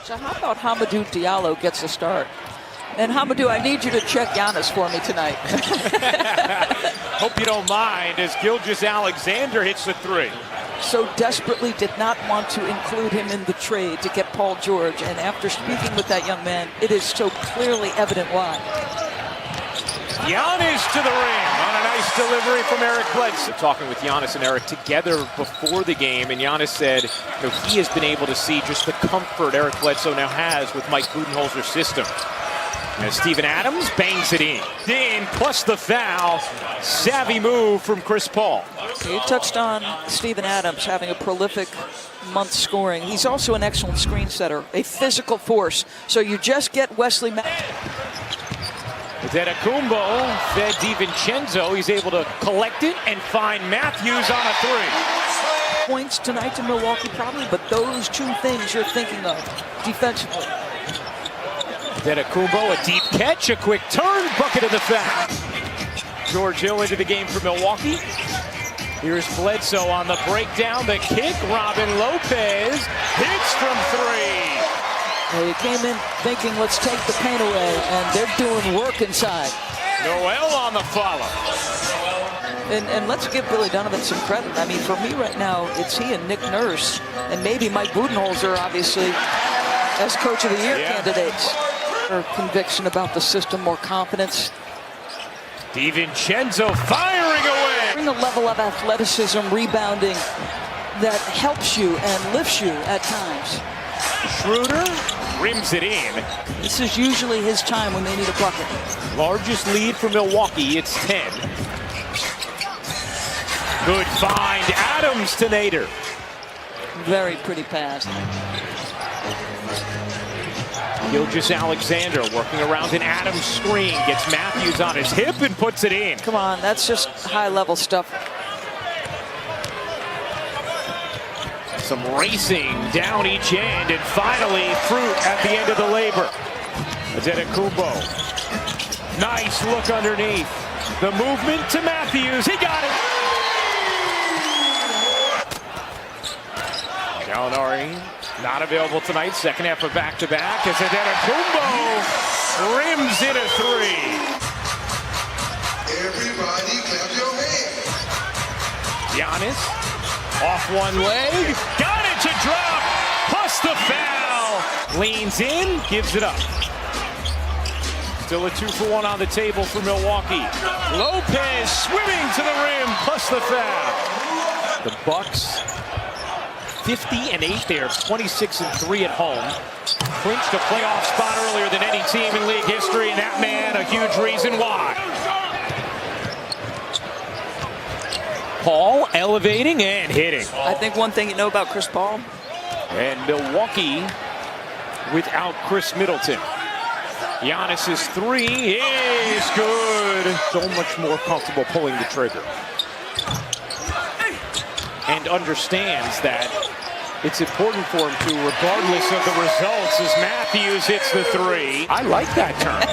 So how about Hamidou Diallo gets a start? And Hamidou, I need you to check Giannis for me tonight. Hope you don't mind as Gilgeous-Alexander hits the three. So desperately did not want to include him in the trade to get Paul George. And after speaking with that young man, it is so clearly evident why. Giannis to the rim on a nice delivery from Eric Bledsoe. Talking with Giannis and Eric together before the game, and Giannis said he has been able to see just the comfort Eric Bledsoe now has with Mike Budenholzer's system. As Steven Adams bangs it in, plus the foul. Savvy move from Chris Paul. You touched on Steven Adams having a prolific month scoring. He's also an excellent screen setter, a physical force. So you just get Wesley Antetokounmpo fed DiVincenzo. He's able to collect it and find Matthews on a three. Points tonight to Milwaukee probably, but those two things you're thinking of defensively. Antetokounmpo, a deep catch, a quick turn, bucket of the foul. George Hill into the game for Milwaukee. Here's Bledsoe on the breakdown, the kick. Robin Lopez hits from three. Well, you came in thinking, let's take the paint away, and they're doing work inside. Noel on the follow. And let's give Billy Donovan some credit. I mean, for me right now, it's he and Nick Nurse, and maybe Mike Budenholzer, obviously, as Coach of the Year candidates. More conviction about the system, more confidence. DiVincenzo firing away. Bring a level of athleticism, rebounding that helps you and lifts you at times. Schroeder rims it in. This is usually his time when they need a bucket. Largest lead for Milwaukee, it's 10. Good find, Adams to Nader. Very pretty pass. Gilgeous-Alexander working around an Adams screen, gets Matthews on his hip and puts it in. Come on, that's just high-level stuff. Some racing down each end, and finally fruit at the end of the labor. Antetokounmpo. Nice look underneath. The movement to Matthews. He got it. Gallinari not available tonight. Second half of back-to-back as Antetokounmpo rims in a three. Everybody clap your hands. Giannis. Off one leg, got it to drop, plus the foul. Leans in, gives it up. Still a 2-for-1 on the table for Milwaukee. Lopez swimming to the rim, plus the foul. The Bucks, 50-8, they are 26-3 at home. Clinched a playoff spot earlier than any team in league history, and that man, a huge reason why. Paul elevating and hitting. I think one thing you know about Chris Paul. And Milwaukee without Chris Middleton. Giannis's three is good. So much more comfortable pulling the trigger. And understands that it's important for him to, regardless of the results, as Matthews hits the three. I like that term.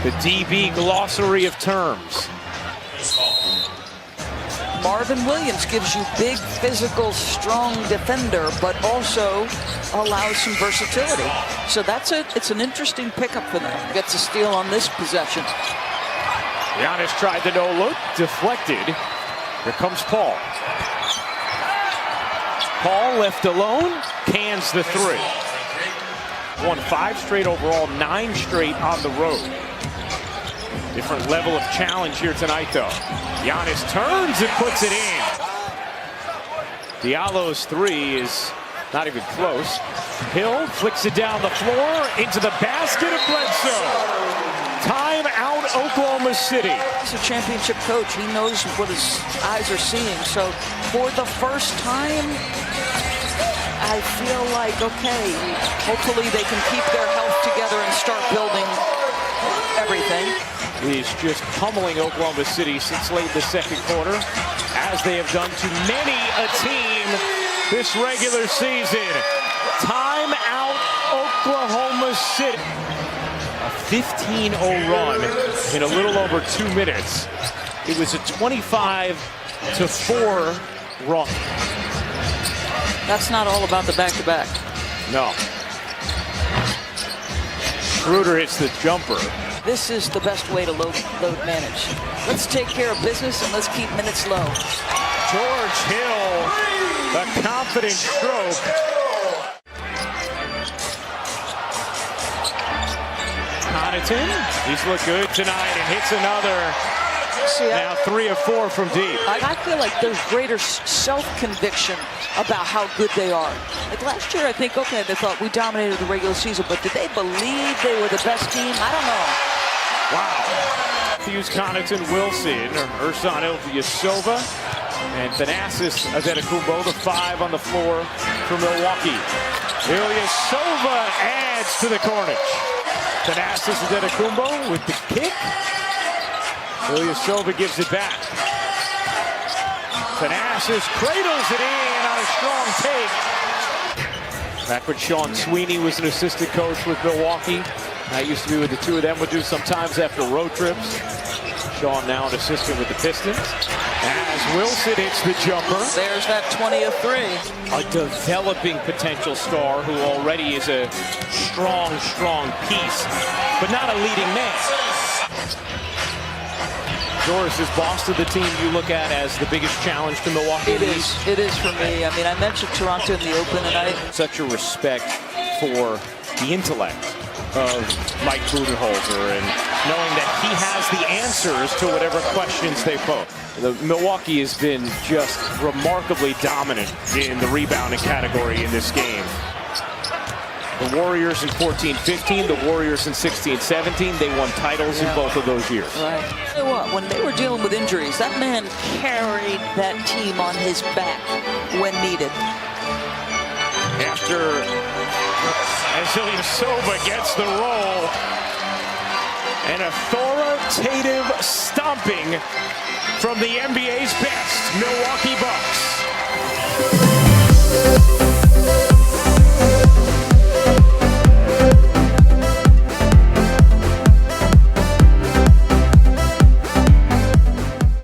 The DB glossary of terms. Marvin Williams gives you big, physical, strong defender, but also allows some versatility. So it's an interesting pickup for them. Gets a steal on this possession. Giannis tried the no-look, deflected. Here comes Paul. Paul left alone, cans the three. Won 5 straight overall, 9 straight on the road. Different level of challenge here tonight, though. Giannis turns and puts it in. Diallo's three is not even close. Hill flicks it down the floor into the basket of Bledsoe. Time out, Oklahoma City. He's a championship coach. He knows what his eyes are seeing. So for the first time, I feel like, okay, hopefully they can keep their health together and start building everything. He's just pummeling Oklahoma City since late in the second quarter, as they have done to many a team this regular season. Time out, Oklahoma City. A 15-0 run in a little over 2 minutes. It was a 25-4 run. That's not all about the back-to-back. No. Schroeder hits the jumper. This is the best way to load manage. Let's take care of business and let's keep minutes low. George Hill, a confident stroke. Connaughton, he's looked good tonight and hits another. See, Now 3 of 4 from deep. I feel like there's greater self-conviction about how good they are. Like last year, I think, okay, they thought we dominated the regular season, but did they believe they were the best team? I don't know. Wow. Hughes, Connaughton, Wilson, Ersan Ilyasova, and Thanasis Antetokounmpo, the 5 on the floor for Milwaukee. Ilyasova adds to the carnage. Thanasis Antetokounmpo with the kick. Ilyasova gives it back. Thanasis cradles it in on a strong take. Back when Sean Sweeney was an assistant coach with Milwaukee. That used to be what the two of them would do sometimes after road trips. Sean now an assistant with the Pistons. As Wilson hits the jumper. There's that 20 of 3. A developing potential star who already is a strong piece, but not a leading man. Doris is boss of the team you look at as the biggest challenge to Milwaukee. It is for me. I mean, I mentioned Toronto in the open tonight. Such a respect for the intellect of Mike Budenholzer and knowing that he has the answers to whatever questions they pose. Milwaukee has been just remarkably dominant in the rebounding category in this game. The Warriors in 14-15, the Warriors in 16-17, they won titles in both of those years. Right. Tell you what, when they were dealing with injuries, that man carried that team on his back when needed. After Ilyasova gets the roll, an authoritative stomping from the NBA's best Milwaukee Bucks.